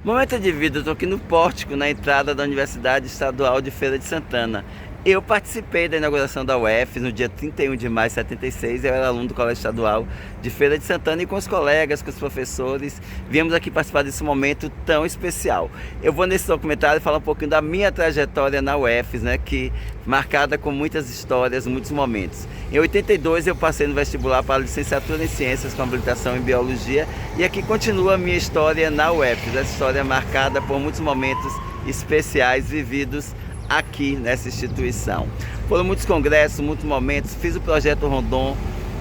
Momento de vida, eu estou aqui no pórtico, na entrada da Universidade Estadual de Feira de Santana. Eu participei da inauguração da UFES no dia 31 de maio de 76. Eu era aluno do Colégio Estadual de Feira de Santana e com os colegas, com os professores, viemos aqui participar desse momento tão especial. Eu vou nesse documentário falar um pouquinho da minha trajetória na UFES, né, que marcada com muitas histórias, muitos momentos. Em 82 eu passei no vestibular para a licenciatura em Ciências com habilitação em Biologia e aqui continua a minha história na UFES, essa história marcada por muitos momentos especiais vividos aqui nessa instituição. Foram muitos congressos, muitos momentos, fiz o projeto Rondon,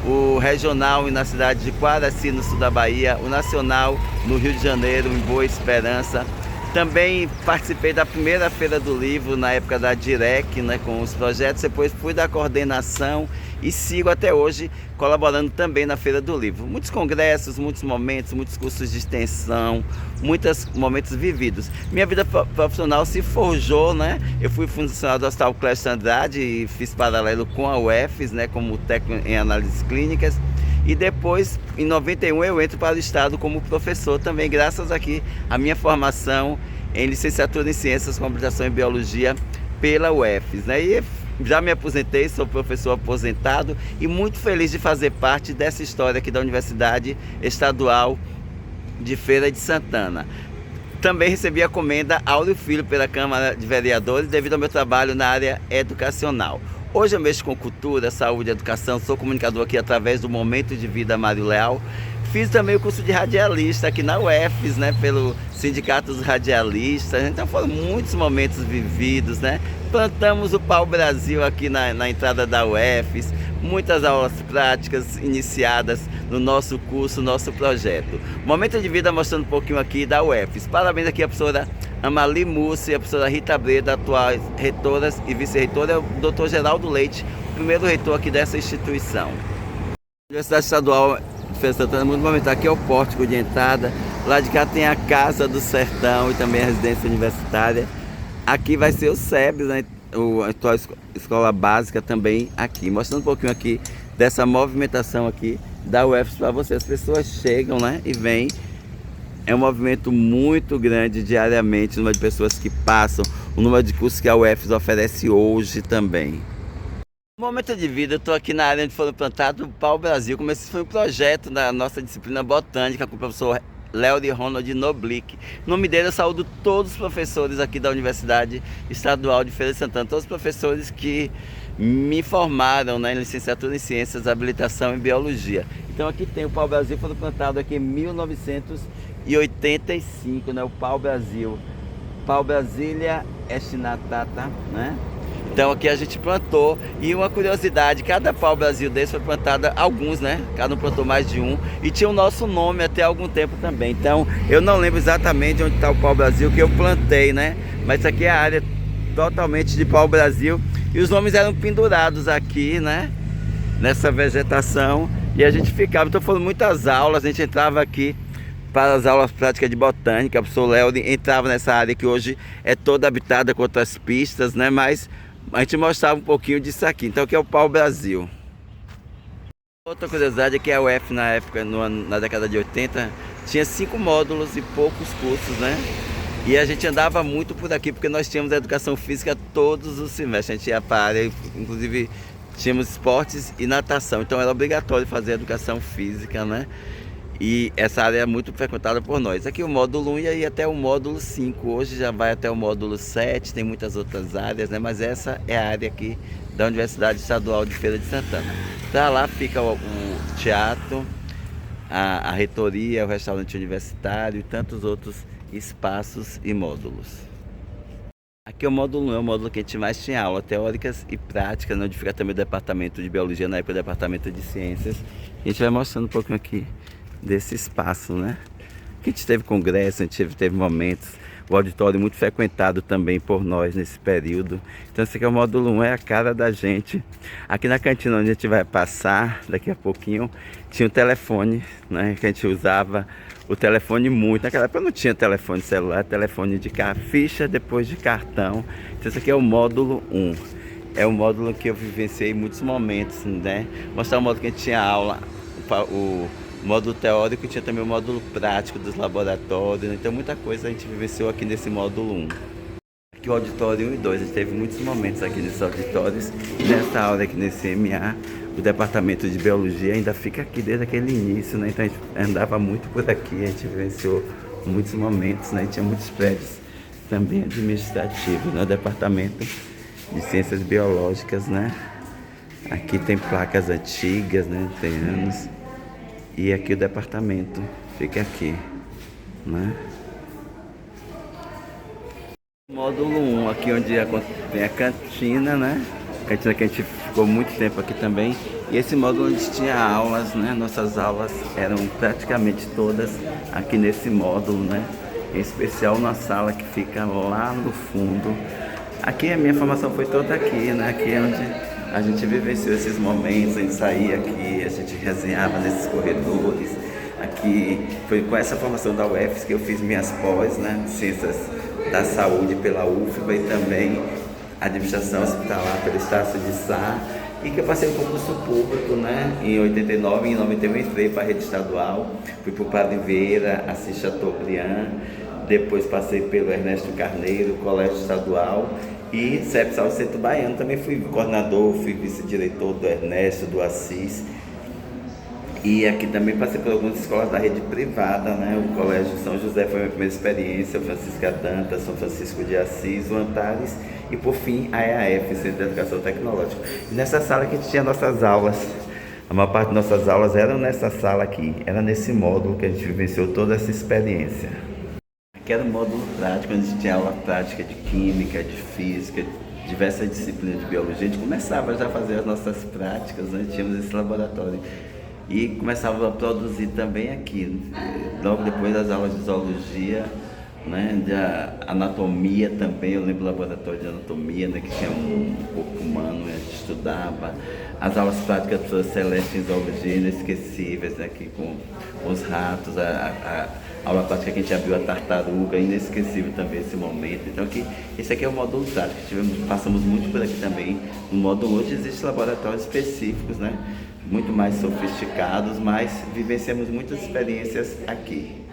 o regional na cidade de Quaraci, no sul da Bahia, o nacional no Rio de Janeiro, em Boa Esperança. Também participei da primeira Feira do Livro, na época da DIREC, né, com os projetos, depois fui da coordenação e sigo até hoje colaborando também na Feira do Livro. Muitos congressos, muitos momentos, muitos cursos de extensão, muitos momentos vividos. Minha vida profissional se forjou, né? Eu fui funcionário do Hospital Clécio Andrade e fiz paralelo com a UFES, né, como técnico em análises clínicas. E depois, em 91, eu entro para o Estado como professor também, graças aqui à minha formação em licenciatura em Ciências com habilitação em Biologia pela UFES, né? E já me aposentei, sou professor aposentado e muito feliz de fazer parte dessa história aqui da Universidade Estadual de Feira de Santana. Também recebi a comenda Áureo Filho pela Câmara de Vereadores devido ao meu trabalho na área educacional. Hoje eu mexo com cultura, saúde e educação, sou comunicador aqui através do Momento de Vida Mário Leal. Fiz também o curso de radialista aqui na UFES, né, pelo Sindicato dos Radialistas. Então foram muitos momentos vividos, né? Plantamos o pau-brasil aqui na entrada da UFES, muitas aulas práticas iniciadas no nosso curso, nosso projeto. Momento de Vida mostrando um pouquinho aqui da UFES. Parabéns aqui à professora Amali Mussi e a professora Rita Breda, atuais reitoras e vice-reitora, o Dr. Geraldo Leite, o primeiro reitor aqui dessa instituição. Universidade Estadual de Feira de Santana, muito momentário. Aqui é o pórtico de entrada, lá de cá tem a Casa do Sertão e também a residência universitária. Aqui vai ser o SEBS, né? A atual escola básica também aqui, mostrando um pouquinho aqui dessa movimentação aqui da UFES para você. As pessoas chegam, né, e vêm. É um movimento muito grande diariamente, o número de pessoas que passam, o número de cursos que a UFES oferece hoje também. No Momento de Vida, eu estou aqui na área onde foram plantados o pau-brasil, como esse foi um projeto da nossa disciplina botânica com o professor Léo de Ronald Noblick. No nome dele eu saúdo todos os professores aqui da Universidade Estadual de Feira de Santana, todos os professores que me formaram, né, em licenciatura em Ciências, habilitação em Biologia. Então aqui tem o pau-brasil, foi plantado aqui em 1985, né, o pau-brasil, pau-brasilia estinatata, né? Então aqui a gente plantou, e uma curiosidade, cada pau-brasil desse foi plantada, alguns, né? Cada um plantou mais de um, e tinha o nosso nome até algum tempo também. Então eu não lembro exatamente onde está o pau-brasil que eu plantei, né? Mas isso aqui é a área totalmente de pau-brasil, e os nomes eram pendurados aqui, né? Nessa vegetação, e a gente ficava, então foram muitas aulas, a gente entrava aqui para as aulas práticas de botânica, o professor Léo entrava nessa área que hoje é toda habitada com outras pistas, né? Mas a gente mostrava um pouquinho disso aqui. Então aqui é o pau-brasil. Outra curiosidade é que a UF na época, na década de 80, tinha 5 módulos e poucos cursos, né? E a gente andava muito por aqui porque nós tínhamos educação física todos os semestres. A gente ia para a área, inclusive tínhamos esportes e natação. Então era obrigatório fazer educação física, né? E essa área é muito frequentada por nós. Aqui o módulo 1 e aí até o módulo 5. Hoje já vai até o módulo 7, tem muitas outras áreas, né? Mas essa é a área aqui da Universidade Estadual de Feira de Santana. Para lá fica o teatro, a reitoria, o restaurante universitário e tantos outros espaços e módulos. Aqui é o módulo 1, é o módulo que a gente mais tinha aula, teóricas e práticas, onde fica também o departamento de Biologia, na época o departamento de Ciências. A gente vai mostrando um pouquinho aqui desse espaço, né? Que a gente teve congresso, a gente teve momentos, o auditório muito frequentado também por nós nesse período. Então esse aqui é o módulo 1, é a cara da gente. Aqui na cantina onde a gente vai passar daqui a pouquinho, tinha um telefone, né? Que a gente usava o telefone muito. Naquela época não tinha telefone celular, telefone de ficha depois de cartão. Então esse aqui é o módulo 1. É o módulo que eu vivenciei muitos momentos, né? Mostrar o módulo que a gente tinha aula, o módulo teórico e tinha também o módulo prático dos laboratórios, né? Então muita coisa a gente vivenciou aqui nesse módulo 1. Aqui o auditório 1 e 2, a gente teve muitos momentos aqui nesses auditórios. Nessa aula aqui nesse MA, o departamento de biologia ainda fica aqui desde aquele início, né? Então a gente andava muito por aqui, a gente vivenciou muitos momentos, né? E tinha muitos prédios também administrativos, né? O departamento de ciências biológicas, né? Aqui tem placas antigas, né? Tem anos. E aqui o departamento fica aqui, né? Módulo 1, aqui onde tem a cantina, né? Cantina que a gente ficou muito tempo aqui também. E esse módulo onde tinha aulas, né? Nossas aulas eram praticamente todas aqui nesse módulo, né? Em especial na sala que fica lá no fundo. Aqui a minha formação foi toda aqui, né? Aqui é onde a gente vivenciou esses momentos, a gente saía aqui, a gente resenhava nesses corredores. Aqui foi com essa formação da UFS que eu fiz minhas pós, né? Ciências da Saúde pela UFBA e também Administração Hospitalar pelo Estácio de Sá. E que eu passei o concurso público, né? Em 89, em 91 entrei para a rede estadual, fui para o Padre Vieira, Assis Chateaubriand, depois passei pelo Ernesto Carneiro, Colégio Estadual e CEP Saúde Centro Baiano. Também fui coordenador, fui vice-diretor do Ernesto, do Assis. E aqui também passei por algumas escolas da rede privada, né? O Colégio São José foi a minha primeira experiência, o Francisca Dantas, São Francisco de Assis, o Antares e por fim a EAF, Centro de Educação Tecnológica. E nessa sala que tinha nossas aulas, a maior parte das nossas aulas eram nessa sala aqui, era nesse módulo que a gente vivenciou toda essa experiência. Aqui era o módulo prático, onde a gente tinha aula prática de química, de física, diversas disciplinas de biologia. A gente começava já a fazer as nossas práticas, né? Tínhamos esse laboratório. E começava a produzir também aqui, logo depois das aulas de zoologia, né, de anatomia também, eu lembro do laboratório de anatomia, né, que tinha um corpo humano, a gente estudava, as aulas práticas da professora Celeste em zoologia, inesquecíveis, né, aqui com os ratos, a aula prática que a gente abriu a tartaruga, inesquecível também esse momento. Então aqui, esse aqui é o módulo prático, passamos muito por aqui também. No módulo hoje existem laboratórios específicos, né, muito mais sofisticados, mas vivenciamos muitas experiências aqui.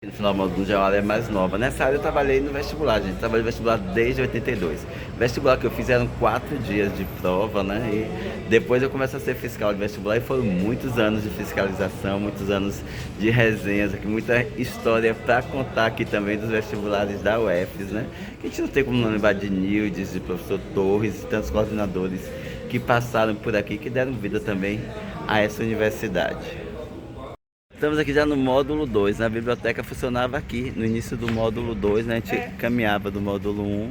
No final do módulo já é uma área mais nova. Nessa área eu trabalhei no vestibular, gente. Trabalhei no vestibular desde 82. O vestibular que eu fiz eram 4 dias de prova, né? E depois eu comecei a ser fiscal de vestibular e foram muitos anos de fiscalização, muitos anos de resenhas, aqui, muita história para contar aqui também dos vestibulares da UFES, né? Que a gente não tem como não lembrar de Nildes, de professor Torres e tantos coordenadores que passaram por aqui, que deram vida também a essa universidade. Estamos aqui já no módulo 2, né? A biblioteca funcionava aqui, no início do módulo 2, né? A gente caminhava do módulo 1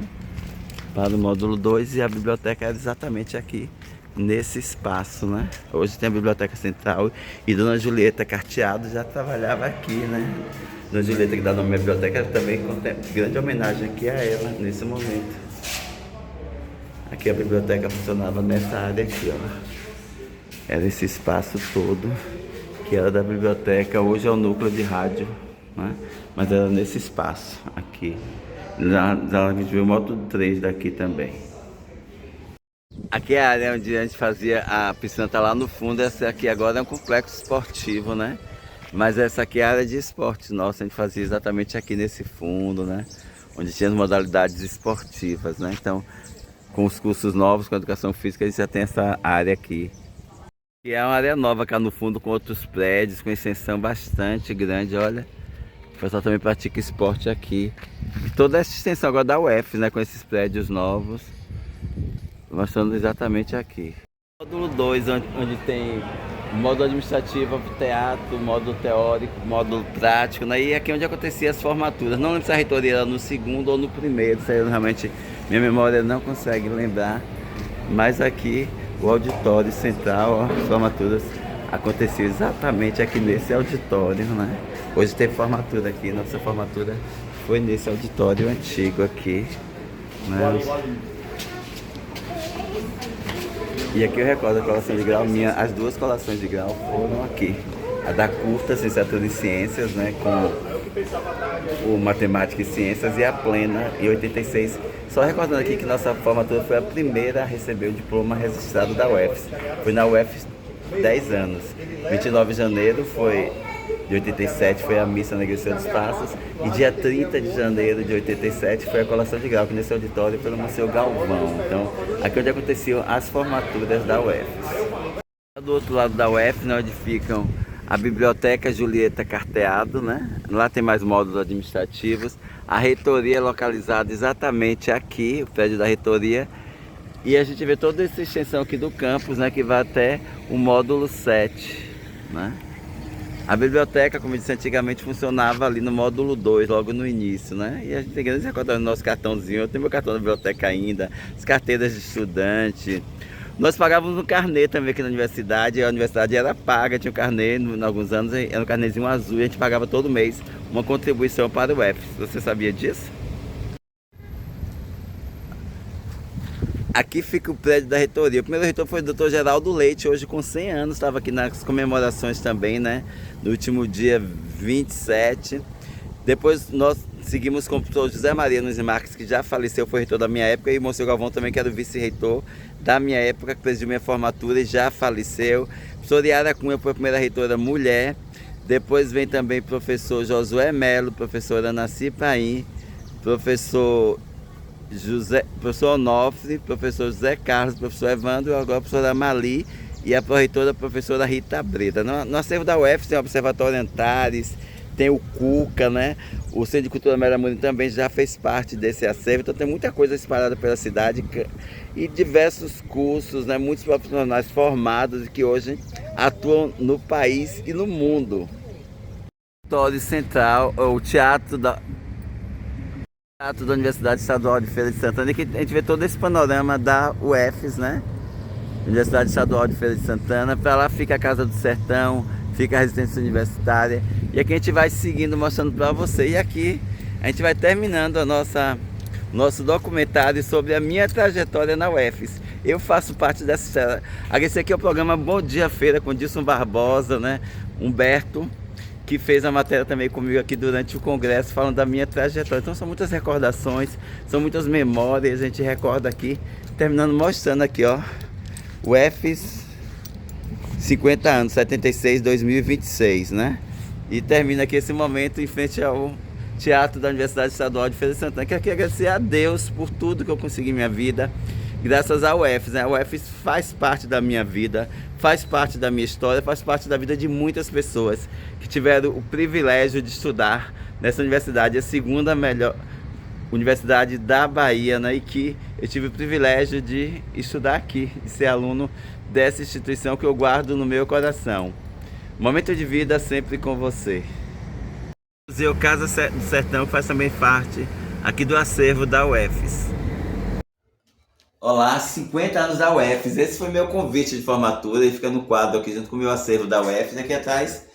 para o módulo 2 e a biblioteca era exatamente aqui, nesse espaço, né? Hoje tem a biblioteca central e Dona Julieta Carteado já trabalhava aqui, né? Dona Julieta, que dá nome à biblioteca, também com grande homenagem aqui a ela, nesse momento. Aqui a biblioteca funcionava nessa área aqui, ó. Era esse espaço todo que era da biblioteca. Hoje é o núcleo de rádio, né? Mas era nesse espaço aqui. Lá a gente viu o módulo 3 daqui também. Aqui é a área onde a gente fazia, a piscina tá lá no fundo. Essa aqui agora é um complexo esportivo, né? Mas essa aqui é a área de esportes nossa, a gente fazia exatamente aqui nesse fundo, né? Onde tinha as modalidades esportivas, né? Então, com os cursos novos, com a educação física, a gente já tem essa área aqui. E é uma área nova cá no fundo, com outros prédios, com extensão bastante grande, olha. O pessoal também pratica esporte aqui. E toda essa extensão agora da UFES, né? Com esses prédios novos. Mostrando exatamente aqui. Módulo 2, onde tem módulo administrativo, teatro, módulo teórico, módulo prático, né? E aqui é onde acontecia as formaturas. Não lembro se a reitoria era no segundo ou no primeiro, isso aí realmente minha memória não consegue lembrar. Mas aqui o auditório central, ó, as formaturas aconteciam exatamente aqui nesse auditório, né? Hoje teve formatura aqui, nossa formatura foi nesse auditório antigo aqui, né? E aqui eu recordo a colação de grau minha, as duas colações de grau foram aqui. A da curta, licenciatura em ciências, né, com o matemática e ciências, e a plena em 86. Só recordando aqui que nossa formatura foi a primeira a receber o diploma registrado da UFES. Foi na UFES 10 anos. 29 de janeiro de 87 foi a missa na Igreja dos Passos. E dia 30 de janeiro de 87 foi a colação de grau, que nesse auditório pelo Museu Galvão. Então, aqui onde aconteciam as formaturas da UFES. Do outro lado da UFES, né, onde ficam a Biblioteca Julieta Carteado, né? Lá tem mais módulos administrativos. A reitoria é localizada exatamente aqui, o prédio da reitoria. E a gente vê toda essa extensão aqui do campus, né, que vai até o módulo 7, né? A biblioteca, como eu disse, antigamente funcionava ali no módulo 2, logo no início, né? E a gente tem grandes recordações do nosso cartãozinho. Eu tenho meu cartão da biblioteca ainda, as carteiras de estudante. Nós pagávamos um carnê também aqui na universidade. A universidade era paga, tinha um carnê, em alguns anos era um carnezinho azul e a gente pagava todo mês uma contribuição para o UFES. Você sabia disso? Aqui fica o prédio da reitoria. O primeiro reitor foi o Dr. Geraldo Leite, hoje com 100 anos, estava aqui nas comemorações também, né? No último dia 27. Depois nós seguimos com o professor José Maria Nunes Marques, que já faleceu, foi reitor da minha época, e o Monsenhor Galvão também, que era o vice-reitor da minha época, que presidiu minha formatura e já faleceu. A professora Yara Cunha foi a primeira reitora mulher. Depois vem também o professor Josué Melo, professora Ana Paim, professor Onofre, professor José Carlos, professor Evandro, agora a professora Mali e a pró-reitora, a professora Rita Breda. No acervo da UFES tem o Observatório Antares, tem o Cuca, né? O Centro de Cultura Meramurim também já fez parte desse acervo, então tem muita coisa espalhada pela cidade e diversos cursos, né? Muitos profissionais formados que hoje atuam no país e no mundo. O auditório central, o Teatro da Universidade Estadual de Feira de Santana, que a gente vê todo esse panorama da UFES, né? Universidade Estadual de Feira de Santana. Para lá fica a Casa do Sertão, fica a residência universitária. E aqui a gente vai seguindo, mostrando para você. E aqui a gente vai terminando nosso documentário sobre a minha trajetória na UFES. Eu faço parte dessa história. Esse aqui é o programa Bom Dia Feira, com Dilson Barbosa, né? Humberto, que fez a matéria também comigo aqui durante o congresso, falando da minha trajetória. Então são muitas recordações, são muitas memórias, a gente recorda aqui, terminando mostrando aqui, ó, o UFES 50 anos, 76, 2026, né? E termina aqui esse momento em frente ao Teatro da Universidade Estadual de Feira de Santana. Quero aqui agradecer a Deus por tudo que eu consegui em minha vida, graças à UFES, né? A UFES faz parte da minha vida, faz parte da minha história, faz parte da vida de muitas pessoas que tiveram o privilégio de estudar nessa universidade, a segunda melhor universidade da Bahia, né? E que eu tive o privilégio de estudar aqui, de ser aluno dessa instituição que eu guardo no meu coração. Momento de vida sempre com você. O Museu Casa do Sertão faz também parte aqui do acervo da UFES. Olá, 50 anos da UFES. Esse foi meu convite de formatura e fica no quadro aqui junto com o meu acervo da UFES. Aqui atrás,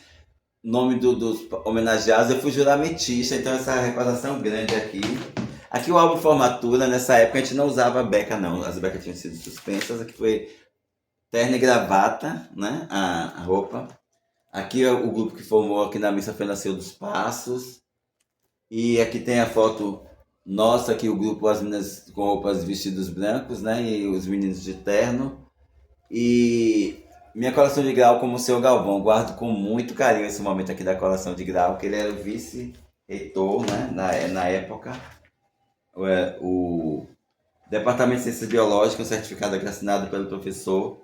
nome dos homenageados, eu fui juramentista, então essa recordação grande aqui. Aqui o álbum de formatura, nessa época a gente não usava beca não, as becas tinham sido suspensas. Aqui foi terno e gravata, né, a roupa. Aqui é o grupo que formou aqui na missa foi Nasceu dos Passos. E aqui tem a foto nossa, aqui o grupo, as meninas com roupas vestidos brancos, né? E os meninos de terno. E minha colação de grau como o seu Galvão. Guardo com muito carinho esse momento aqui da colação de grau, que ele era o vice-reitor, né? Na época. O Departamento de Ciências Biológicas, um certificado aqui assinado pelo professor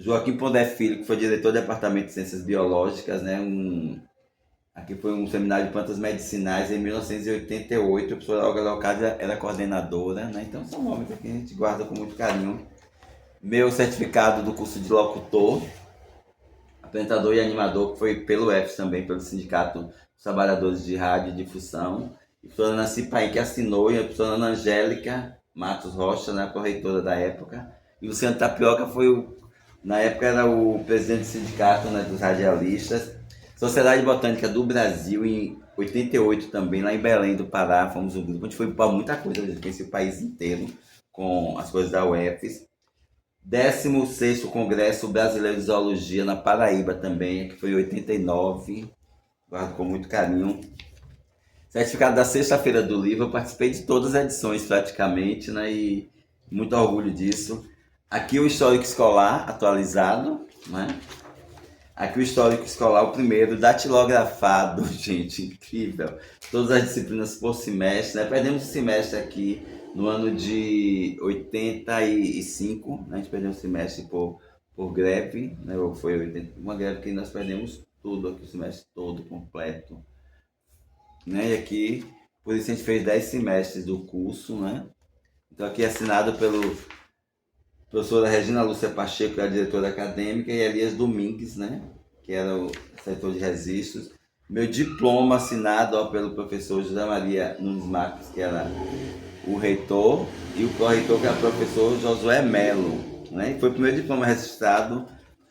Joaquim Pondé Filho, que foi diretor do Departamento de Ciências Biológicas, né? Aqui foi um seminário de plantas medicinais em 1988, a professora Olga Leocádia era coordenadora, né? Então são momentos que a gente guarda com muito carinho. Meu certificado do curso de locutor, apresentador e animador, que foi pelo UFES também, pelo Sindicato dos Trabalhadores de Rádio e Difusão. E a professora Ana Paim, que assinou, e a professora Ana Angélica Matos Rocha, né, corretora da época. E o Luciano Tapioca na época era o presidente do sindicato, né, dos radialistas. Sociedade Botânica do Brasil, em 88 também, lá em Belém do Pará, fomos um grupo, a gente foi para muita coisa, a gente conheceu o país inteiro com as coisas da UFES. 16º Congresso Brasileiro de Zoologia na Paraíba também, que foi em 89, guardo com muito carinho. Certificado da Sexta-feira do Livro, eu participei de todas as edições praticamente, né, e muito orgulho disso. Aqui o histórico escolar atualizado, né? Aqui o histórico escolar, o primeiro, datilografado, gente, incrível. Todas as disciplinas por semestre, né? Perdemos um semestre aqui no ano de 85, né? A gente perdeu um semestre por greve, né? Foi uma greve que nós perdemos tudo aqui, o semestre todo completo, né? E aqui, por isso a gente fez 10 semestres do curso, né? Então aqui é assinado pelo professora Regina Lúcia Pacheco, que é a diretora acadêmica, e Elias Domingues, né? Que era o setor de registros. Meu diploma assinado ó, pelo professor José Maria Nunes Marques, que era o reitor, e o pró-reitor, que era o professor Josué Melo. Né? E foi o primeiro diploma registrado,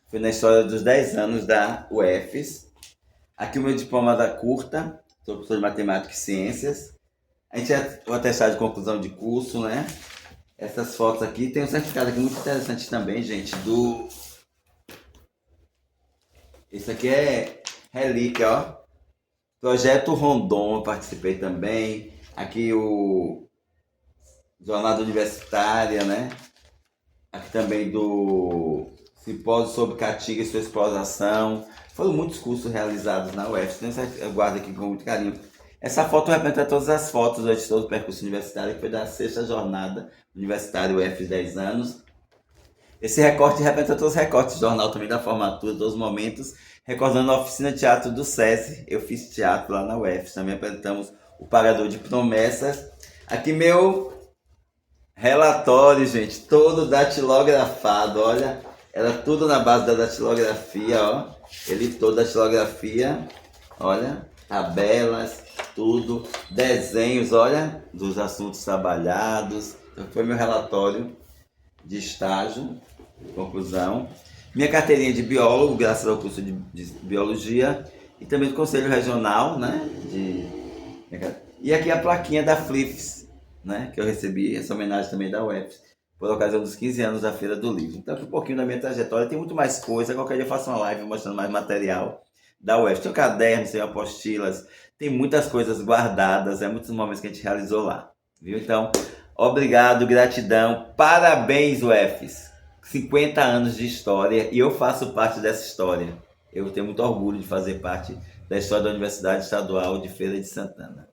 foi na história dos 10 anos da UFES. Aqui o meu diploma da curta, sou professor de matemática e ciências. A gente é o atestado de conclusão de curso, né? Essas fotos aqui, tem um certificado aqui muito interessante também, gente, do... Esse aqui é relíquia, ó. Projeto Rondon, eu participei também. Aqui o Jornada Universitária, né? Aqui também do Simpósio sobre Caatinga e sua exploração. Foram muitos cursos realizados na UF, eu guardo aqui com muito carinho. Essa foto representa todas as fotos durante todo o percurso universitário, que foi da 6ª jornada universitária UF 10 anos. Esse recorte representa todos os recortes do jornal também da formatura, todos os momentos, recordando a oficina de teatro do SESI. Eu fiz teatro lá na UF, também apresentamos o Pagador de Promessas. Aqui meu relatório, gente, todo datilografado, olha, era tudo na base da datilografia, ó. Ele todo datilografia, olha, tabelas, tudo, desenhos, olha, dos assuntos trabalhados. Então foi meu relatório de estágio, conclusão. Minha carteirinha de biólogo, graças ao curso de biologia, e também do Conselho Regional, né? E aqui a plaquinha da FLIFS, né? Que eu recebi, essa homenagem também da UFES, por ocasião dos 15 anos da Feira do Livro. Então, aqui um pouquinho da minha trajetória, tem muito mais coisa, qualquer dia eu faço uma live mostrando mais material da UFES. Tem cadernos, tem apostilas, tem muitas coisas guardadas, muitos momentos que a gente realizou lá, viu? Então, obrigado, gratidão, parabéns UFES, 50 anos de história, e eu faço parte dessa história. Eu tenho muito orgulho de fazer parte da história da Universidade Estadual de Feira de Santana.